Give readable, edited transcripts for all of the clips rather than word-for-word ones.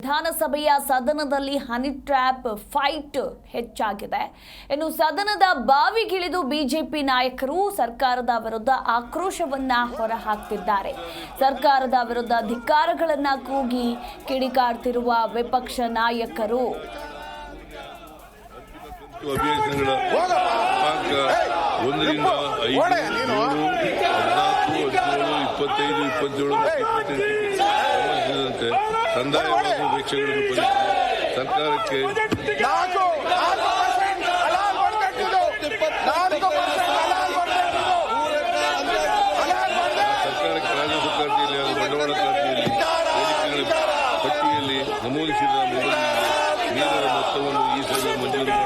ವಿಧಾನಸಭೆಯ ಸದನದಲ್ಲಿ honey trap fight ಹೆಚ್ಚಾಗಿದೆ. ಇನ್ನು ಸದನದ ಬಾವಿಗಿಳಿದು ಬಿಜೆಪಿ ನಾಯಕರು ಸರ್ಕಾರದ ವಿರುದ್ಧ ಆಕ್ರೋಶವನ್ನ ಹೊರಹಾಕ್ತಿದ್ದಾರೆ. ಸರ್ಕಾರದ ವಿರುದ್ಧ ಧಿಕ್ಕಾರಗಳನ್ನ ಕೂಗಿ ಕಿಡಿಕಾರ್ತಿರುವ ವಿಪಕ್ಷ ನಾಯಕರು ಕಂದಾಯ ವೆಚ್ಚಗಳನ್ನು ಸರ್ಕಾರಕ್ಕೆ ರಾಜ್ಯ ಸರ್ಕಾರದಲ್ಲಿ ಹಾಗೂ ಬಂಡವಾಳ ಖಾತೆಯಲ್ಲಿ ಪಟ್ಟಿಯಲ್ಲಿ ನಮೂದಿಸಿದ ನೀರಿನ ಮೊತ್ತವನ್ನು ಈ ಸಭೆ ಮಂಜೂರು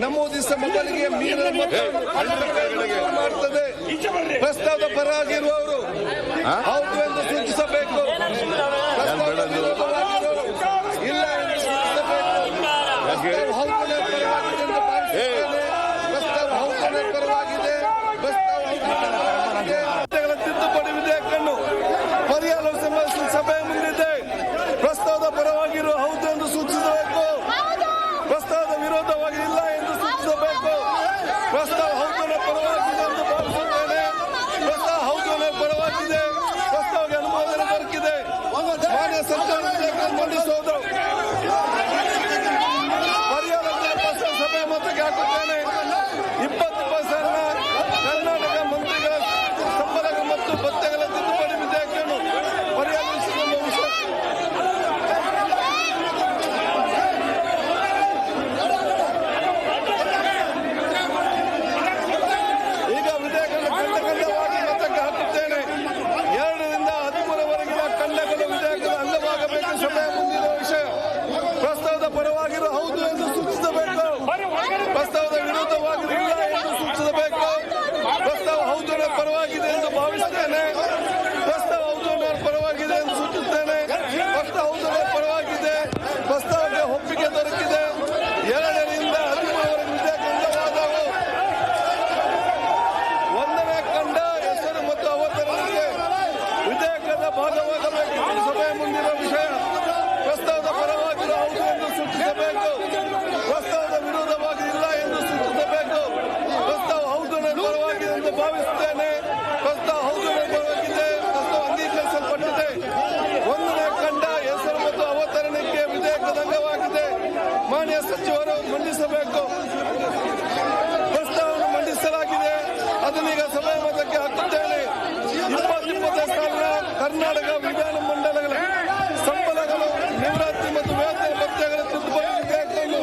ನಮೂದಿಸ ಮೊದಲಿಗೆ ಮಾಡ್ತದೆ. ಪ್ರಸ್ತಾವದ ಪರವಾಗಿರುವವರು ಹೌದು ಎಂದು ಸೂಚಿಸಬೇಕು. ಇಲ್ಲ ಎಂದು ಸೂಚಿಸಬೇಕು. ಹೌದನೇ ಪರವಾಗಿದೆ ಎಂದು ಭಾವಿಸುತ್ತೇನೆ. ಪ್ರಸ್ತಾವ ಹೌದನೇ ಪರವಾಗಿದೆ. ತಿದ್ದುಪಡಿ ವಿಧೇಯಕವನ್ನು ಪರಿಹಾರ ಸಭೆ ಮುಂದಿದೆ. ಪ್ರಸ್ತಾವದ ಪರವಾಗಿರುವ ಹೌದು ಎಂದು ಸೂಚಿಸಬೇಕು. ಪ್ರಸ್ತಾವದ ವಿರೋಧವಾಗಿ ಇಲ್ಲ ಎಂದು ಸೂಚಿಸಬೇಕು. ಪ್ರಸ್ತಾವ ಹೌದನ ಪರವಾಗಿದೆ ಎಂದು ಭಾವಿಸುತ್ತೇನೆ. ಪ್ರಸ್ತಾವ ಹೌದನ ಪರವಾಗಿದೆ. ಪ್ರಸ್ತಾವಕ್ಕೆ ಅನುಮೋದನೆ ದೊರಕಿದೆ. ಮಾನ್ಯ ಸರ್ಕಾರ ಮಂಡಿಸುವುದು ಪರಿಹಾರ ಸಭೆ ಮೊತ್ತಕ್ಕೆ ಹಾಕುತ್ತೇನೆ. 20% ಕರ್ನಾಟಕ ಮಂತ್ರಿಗಳ ಸಂಬಳ ಮತ್ತು ಭತ್ಯೆಗಳ ತಿದ್ದುಪಡಿ ವಿಧೇಯಕವನ್ನು ಪರಿಹರಿಸಿಕೊಂಡು ಈಗ ವಿಧೇಯಕವನ್ನು ಖಂಡವಾಗಿ ಮತಕ್ಕೆ ಹಾಕುತ್ತೇನೆ. 2 ರಿಂದ 13 ಖಂಡಗಳು ವಿಧೇಯಕದ ಅಂಗವಾಗಬೇಕು. ಸಭೆಯ ಮುಂದಿನ ವಿಷಯ ಪ್ರಸ್ತಾವದ ಪರವಾಗಿರುವ ಹೌದು ಎಂದು ಸೂಚಿಸಬೇಕು. ಪ್ರಸ್ತಾವದ ವಿರೋಧವಾಗಿರಲಿಲ್ಲ ಎಂದು ಸೂಚಿಸಬೇಕು. ಪ್ರಸ್ತಾವ ಹೌದು ಪರವಾಗಿದೆ ಎಂದು ಭಾವಿಸುತ್ತೇನೆ. ಪ್ರಸ್ತಾವ ಹೌದು ಪರವಾಗಿದೆ ಎಂದು ಸೂಚಿಸುತ್ತೇನೆ. ಪ್ರಸ್ತಾವ ಹೌದು ಪರವಾಗಿದೆ. ಪ್ರಸ್ತಾವಕ್ಕೆ ಒಪ್ಪಿಗೆ ದೊರಕಿದೆ. 2 ರಿಂದ 13 ವಿಧೇಯಕ ಅಂಗವಾದವು. 1ನೇ ಖಂಡ ಹೆಸರು ಮತ್ತು ಅವತರಣಿಕೆ ವಿಧೇಯಕದ ಭಾಗವಾಗಬೇಕು. ಸಭೆಯ ಮುಂದಿನ ವಿಷಯ ಪ್ರಸ್ತಾವದ ಪರವಾಗಿರುವ ಹೌದು ಎಂದು ಸೂಚಿಸಬೇಕು. ಪ್ರಸ್ತಾವದ ವಿರೋಧವಾಗಿ ಇಲ್ಲ ಎಂದು ಸೂಚಿಸಬೇಕು. ಪ್ರಸ್ತಾವ ಹೌದು ಪರವಾಗಿದೆ ಎಂದು ಭಾವಿಸುತ್ತೇನೆ. ಪ್ರಸ್ತಾವ ಹೌದು ಪರವಾಗಿದೆ. ಪ್ರಸ್ತಾವ ಅಂಗೀಕರಿಸಲ್ಪಟ್ಟಿದೆ. 1ನೇ ಖಂಡ ಹೆಸರು ಮತ್ತು ಅವತರಣಿಕೆ ವಿಧೇಯಕದ ಅಂಗವಾಗಿದೆ. ಮಾನ್ಯ ಸಚಿವರು ಮಂಡಿಸಬೇಕು. ಪ್ರಸ್ತಾವವನ್ನು ಮಂಡಿಸಲಾಗಿದೆ. ಅದನ್ನೀಗ ಸಭೆಯ ಮತಕ್ಕೆ ಹಾಕುತ್ತೇನೆ. 2020 ಸಾಲಿನ ಕರ್ನಾಟಕ ವಿಧಾನ ಮಂಡಲಗಳ ಸಂಬಳಗಳು, ನಿವೃತ್ತಿ ಮತ್ತು ವೇತನ ಭತ್ಯೆಗಳ ತಿದ್ದುಪಡಿ ವಿಧೇಯಕವನ್ನು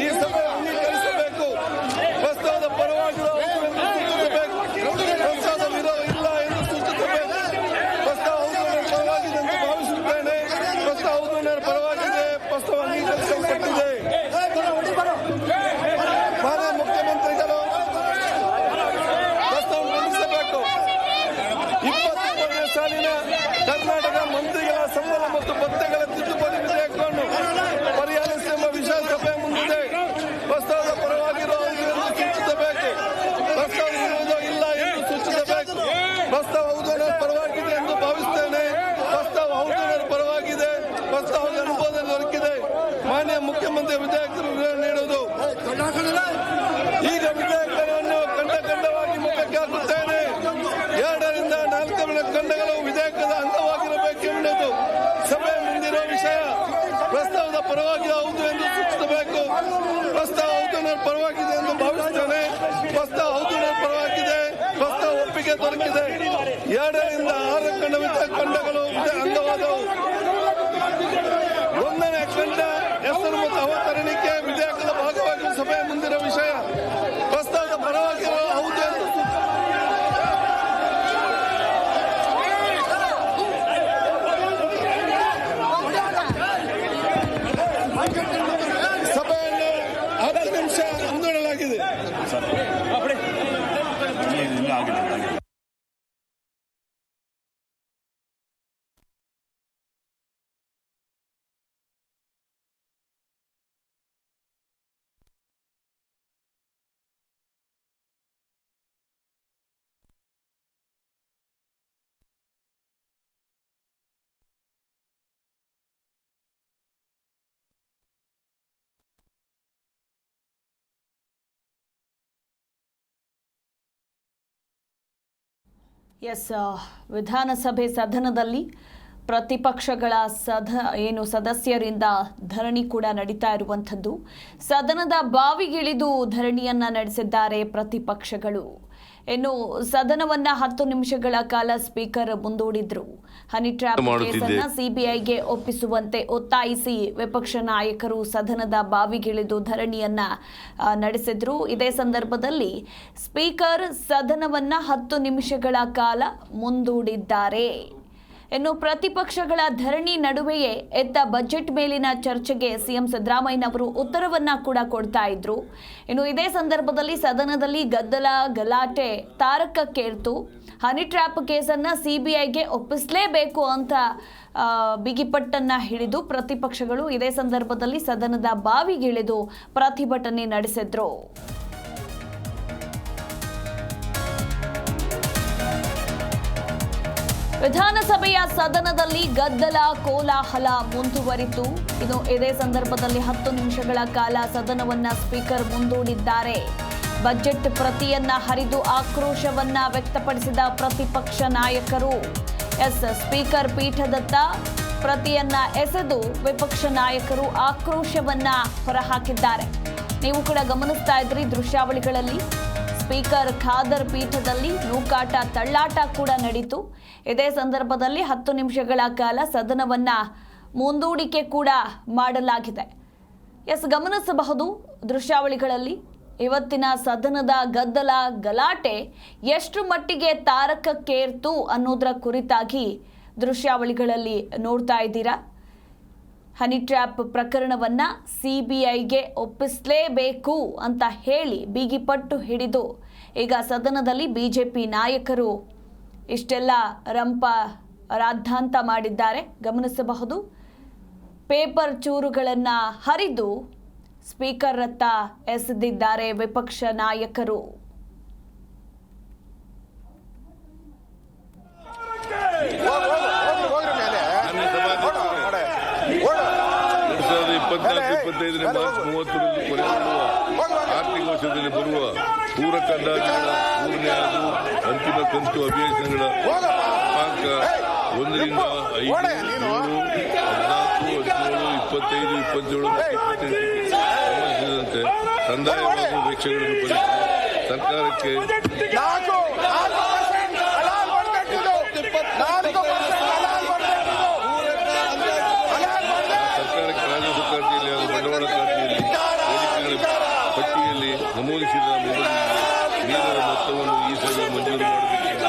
ಈ ಸಭೆ ಅಂಗೀಕರಿಸಬೇಕು. ಪ್ರಸ್ತಾವದ ಪರವಾಗಿರುವ ಹೌದು ಎಂದು ಸೂಚಿಸಬೇಕು. ಪ್ರಸ್ತಾವದ ವಿರೋಧ ಇಲ್ಲ ಎಂದು ಸೂಚಿಸಬೇಕು. ಪ್ರಸ್ತಾವ ಹೌದು ಪರವಾಗಿದೆ ಎಂದು ಭಾವಿಸುತ್ತೇನೆ. ಪ್ರಸ್ತಾವ ಹೌದು ಪರವಾಗಿದೆ. ಪ್ರಸ್ತಾವ ಅಂಗೀಕರಿಸಲ್ಪಟ್ಟಿದೆ. ಮಾನ್ಯ ಮುಖ್ಯಮಂತ್ರಿಗಳು ಪ್ರಸ್ತಾವ ಮಂಡಿಸಬೇಕು. 2020 ಸಾಲಿನ ಕರ್ನಾಟಕ ಮಂತ್ರಿಗಳ ಸಂಬಳ ಮತ್ತು ಭತ್ಯೆಗಳ ತಿದ್ದುಪಡಿ ವಿಧೇಯಕವನ್ನು ಪರಿಹರಿಸುವ ವಿಷಯ ಸಭೆ ಮುಂದಿದೆ. ಪ್ರಸ್ತಾವದ ಪರವಾಗಿರುವ ಹೌದು ಎಂದು ಸೂಚಿಸಬೇಕು. ಪ್ರಸ್ತಾವ ವಿರೋಧ ಇಲ್ಲ ಎಂದು ಸೂಚಿಸಬೇಕು. ಪ್ರಸ್ತಾವ ಹೌದು ಪರವಾಗಿದೆ ಎಂದು ಭಾವಿಸುತ್ತೇನೆ. ಪ್ರಸ್ತಾವ ಹೌದು ಪರವಾಗಿದೆ. ಪ್ರಸ್ತಾವಕ್ಕೆ ಅನುಮೋದನೆ ದೊರಕಿದೆ. ಮಾನ್ಯ ಮುಖ್ಯಮಂತ್ರಿ ವಿಧೇಯಕರು ನೀಡುವುದು. ಈಗ ವಿಧೇಯಕವನ್ನು ಖಂಡವಾಗಿ ಮುಖಕ್ಕೆ ಹಾಕುತ್ತೇನೆ. 2 ರಿಂದ 4 ಖಂಡಗಳು ವಿಧೇಯಕದ ಅಂಗವಾಗಿರಬೇಕೆಂಬುದು ಸಭೆ ಮುಂದಿರುವ ವಿಷಯ. ಪ್ರಸ್ತಾವದ ಪರವಾಗಿ ಹೌದು ಎಂದು ಸೂಚಿಸಬೇಕು. ಪ್ರಸ್ತಾವ ಹೌದು ಪರವಾಗಿದೆ ಎಂದು ಭಾವಿಸುತ್ತೇನೆ. ಪ್ರಸ್ತಾವ ಔತಣ ಪರವಾಗಿದೆ. ಪ್ರಸ್ತಾವ ಒಪ್ಪಿಗೆ ದೊರಕಿದೆ. 2 ರಿಂದ 6 ಖಂಡಗಳು ಅಂಗವಾದವು. 1ನೇ ಖಂಡ ಹೆಸರು ಮತ್ತು ಅವತರಣಿಕೆ ವಿಧೇಯಕದ ಭಾಗವಾಗಿ ಸಭೆಯ ಮುಂದಿನ ವಿಷಯ. ಪ್ರಸ್ತಾವದ ಪರವಾಗಿರುವ ಹೌದು ಎಂದು ಸಭೆಯನ್ನು 10 ನಿಮಿಷ ಮುಂದೂಡಲಾಗಿದೆ. ವಿಧಾನಸಭೆ ಸದನದಲ್ಲಿ ಪ್ರತಿಪಕ್ಷಗಳ ಸದಸ್ಯರಿಂದ ಧರಣಿ ಕೂಡ ನಡೀತಾ ಇರುವಂಥದ್ದು. ಸದನದ ಬಾವಿಗಿಳಿದು ಧರಣಿಯನ್ನ ನಡೆಸಿದ್ದಾರೆ ಪ್ರತಿಪಕ್ಷಗಳು. ಇನ್ನು ಸದನವನ್ನ 10 ನಿಮಿಷಗಳ ಕಾಲ ಸ್ಪೀಕರ್ ಮುಂದೂಡಿದ್ರು. ಹನಿ ಟ್ರ್ಯಾಪ್ ಕೇಸನ್ನ ಸಿಬಿಐಗೆ ಒಪ್ಪಿಸುವಂತೆ ಒತ್ತಾಯಿಸಿ ವಿಪಕ್ಷ ನಾಯಕರು ಸದನದ ಬಾವಿಗಿಳಿದು ಧರಣಿಯನ್ನ ನಡೆಸಿದ್ರು. ಇದೇ ಸಂದರ್ಭದಲ್ಲಿ ಸ್ಪೀಕರ್ ಸದನವನ್ನ 10 ನಿಮಿಷಗಳ ಕಾಲ ಮುಂದೂಡಿದ್ದಾರೆ. ಇನ್ನು ಪ್ರತಿಪಕ್ಷಗಳ ಧರಣಿ ನಡುವೆಯೇ ಎದ್ದ ಬಜೆಟ್ ಮೇಲಿನ ಚರ್ಚೆಗೆ ಸಿಎಂ ಸಿದ್ದರಾಮಯ್ಯನವರು ಉತ್ತರವನ್ನ ಕೂಡ ಕೊಡ್ತಾ ಇದ್ರು. ಇನ್ನು ಇದೇ ಸಂದರ್ಭದಲ್ಲಿ ಸದನದಲ್ಲಿ ಗಲಾಟೆ ತಾರಕಕ್ಕೇರ್ತು. ಹನಿ ಟ್ರ್ಯಾಪ್ ಕೇಸನ್ನ ಸಿಬಿಐಗೆ ಒಪ್ಪಿಸಲೇಬೇಕು ಅಂತ ಬಿಗಿಪಟ್ಟನ್ನ ಹಿಡಿದು ಪ್ರತಿಪಕ್ಷಗಳು ಇದೇ ಸಂದರ್ಭದಲ್ಲಿ ಸದನದ ಬಾವಿಗಿಳಿದು ಪ್ರತಿಭಟನೆ ನಡೆಸಿದ್ರು. ವಿಧಾನಸಭೆಯ ಸದನದಲ್ಲಿ ಗದ್ದಲ ಕೋಲಾಹಲ ಮುಂದುವರಿತು. ಇನ್ನು ಇದೇ ಸಂದರ್ಭದಲ್ಲಿ 10 ನಿಮಿಷಗಳ ಕಾಲ ಸದನವನ್ನ ಸ್ಪೀಕರ್ ಮುಂದೂಡಿದ್ದಾರೆ. ಬಜೆಟ್ ಪ್ರತಿಯನ್ನ ಹರಿದು ಆಕ್ರೋಶವನ್ನ ವ್ಯಕ್ತಪಡಿಸಿದ ಪ್ರತಿಪಕ್ಷ ನಾಯಕರು. ಸ್ಪೀಕರ್ ಪೀಠದತ್ತ ಪ್ರತಿಯನ್ನ ಎಸೆದು ವಿಪಕ್ಷ ನಾಯಕರು ಆಕ್ರೋಶವನ್ನ ಹೊರಹಾಕಿದ್ದಾರೆ. ನೀವು ಕೂಡ ಗಮನಿಸ್ತಾ ಇದ್ರಿ ದೃಶ್ಯಾವಳಿಗಳಲ್ಲಿ. ಸ್ಪೀಕರ್ ಖಾದರ್ ಪೀಠದಲ್ಲಿ ನೂಕಾಟ ತಳ್ಳಾಟ ಕೂಡ ನಡೀತು. ಇದೇ ಸಂದರ್ಭದಲ್ಲಿ 10 ನಿಮಿಷಗಳ ಕಾಲ ಸದನವನ್ನ ಮುಂದೂಡಿಕೆ ಕೂಡ ಮಾಡಲಾಗಿದೆ. ಗಮನಿಸಬಹುದು ದೃಶ್ಯಾವಳಿಗಳಲ್ಲಿ ಇವತ್ತಿನ ಸದನದ ಗದ್ದಲ ಗಲಾಟೆ ಎಷ್ಟು ಮಟ್ಟಿಗೆ ತಾರಕಕ್ಕೇರ್ತು ಅನ್ನೋದರ ಕುರಿತಾಗಿ ದೃಶ್ಯಾವಳಿಗಳಲ್ಲಿ ನೋಡ್ತಾ ಇದ್ದೀರಾ. ಹನಿ ಟ್ರ್ಯಾಪ್ ಪ್ರಕರಣವನ್ನ ಸಿಬಿಐಗೆ ಒಪ್ಪಿಸಲೇಬೇಕು ಅಂತ ಹೇಳಿ ಬಿಗಿಪಟ್ಟು ಹಿಡಿದು ಈಗ ಸದನದಲ್ಲಿ ಬಿಜೆಪಿ ನಾಯಕರು ಇಷ್ಟೆಲ್ಲ ರಾದ್ಧಾಂತ ಮಾಡಿದ್ದಾರೆ. ಗಮನಿಸಬಹುದು. ಪೇಪರ್ ಚೂರುಗಳನ್ನು ಹರಿದು ಸ್ಪೀಕರ್ ಹತ್ತ ಎಸೆದಿದ್ದಾರೆ ವಿಪಕ್ಷ ನಾಯಕರು. ಮಾರ್ಚ್ 30ರಂದು ಕೊನೆಗೊಳ್ಳುವ ಆರ್ಥಿಕ ವರ್ಷದಲ್ಲಿ ಬರುವ ಪೂರಕ ಅಂದಾಜುಗಳ 3ನೇ ಹಾಗೂ ಅಂತಿಮ ಕಂತು ಅಭಿಯಾನಗಳ ದಿನಾಂಕ 1 ರಿಂದ 5, 7, 14, 17, 25, 27 ಸಂಬಂಧಿಸಿದಂತೆ ಕಂದಾಯ ಹಾಗೂ ವೆಚ್ಚಗಳನ್ನು ಭರಿಸಲು ಸರ್ಕಾರಕ್ಕೆ ರಾಜ್ಯ ಖಾತೆಯಲ್ಲಿ ಹಾಗೂ ಬಂಡವಾಳ ಖಾತೆಯಲ್ಲಿ ಬೇಡಿಕೆಗಳ ಪಟ್ಟಿಯಲ್ಲಿ ನಮೂದಿಸಿದ ಮೀರಿದ ಮೊತ್ತವನ್ನು ಈ ಸಭೆ ಮಂಜೂರು ಮಾಡಬೇಕೆಂದು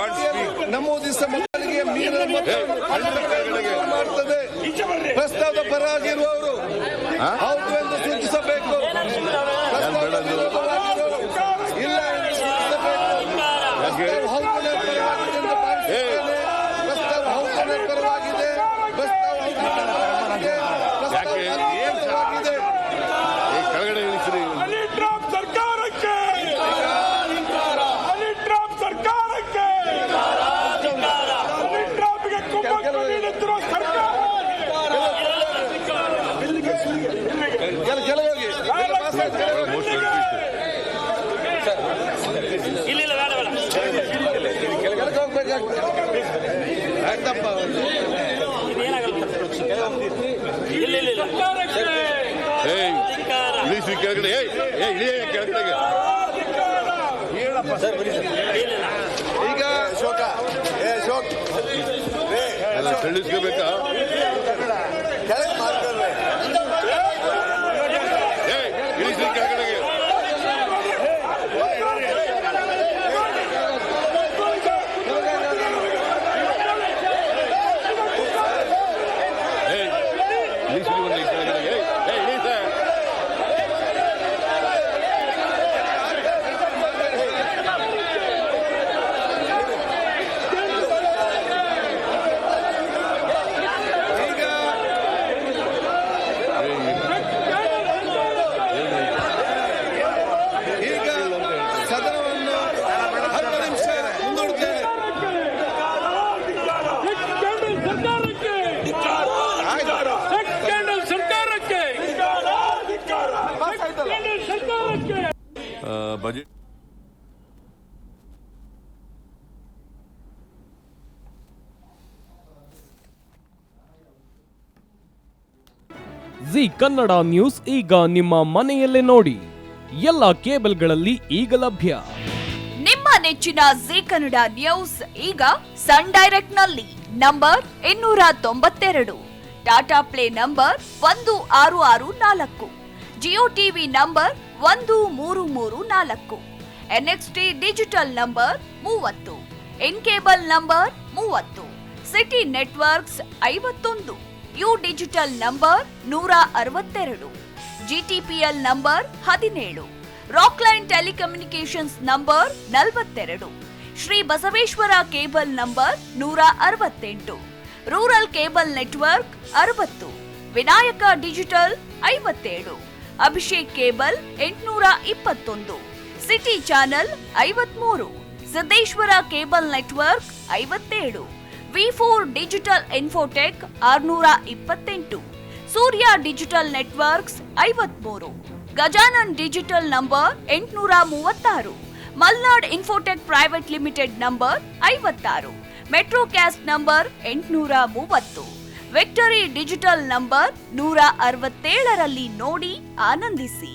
ಕೋರುತ್ತೇನೆ. ನಮೂದಿಸಿದ ಮೊದಲಿಗೆ ಮೀರಿದ ಮಾಡ್ತದೆ. ಪ್ರಸ್ತಾವದ ಪರವಾಗಿರುವವರು ಹೌದು ಎಂದು ಸೂಚಿಸಬೇಕು. ಪ್ರಸ್ತಾವದ ವಿರೋಧವಾಗಿರುವವರು ಇಲ್ಲ ಎಂದು ಸೂಚಿಸಬೇಕು. ಹೌದು ಪರವಾಗಿದೆ ಎಂದು ಭಾವಿಸುತ್ತೇನೆ. ಪ್ರಸ್ತಾವ ಹೌದು ಪರವಾಗಿದೆ. ಕೆಳಗಡೆ ಇಳಿಸ್ರಿ. ಇಳಿಸಿ ಕೆಳಗಡೆ. ಇಳಿಯ ಕೆಳಗಡೆಗೆ. ಈಗ ಎಲ್ಲ ತಿಳಿಸ್ಕೋಬೇಕಾ? ಇಳಿಸಿ ಕೆಳಗಡೆಗೆ. ಬಜೆಟ್ ಜಿ ಕನ್ನಡ ನ್ಯೂಸ್ ಈಗ ನಿಮ್ಮ ಮನೆಯಲ್ಲೇ ನೋಡಿ. ಎಲ್ಲ ಕೇಬಲ್ಗಳಲ್ಲಿ ಈಗ ಲಭ್ಯ. ನಿಮ್ಮ ನೆಚ್ಚಿನ ಜಿ ಕನ್ನಡ ನ್ಯೂಸ್ ಈಗ ಸನ್ ಡೈರೆಕ್ಟ್ ನಲ್ಲಿ number 292, Tata play number 1664, Jio TV number 1334, NXT digital number 30, in cable number 30, city networks 51, U digital number 162, GTPL number 17, Rockline telecommunications number 42, Shri Basaveshwara cable number 168, rural cable network 60, Vinayaka digital 57, Abhishek cable 821, city channel 53, Siddeshwara cable network 57, ವಿ4 digital infotech 628, Surya digital networks 53, Gajanan digital number 836, Malnad infotech private limited number 56, metrocast number 830, victory digital number 167ರಲ್ಲಿ ನೋಡಿ ಆನಂದಿಸಿ.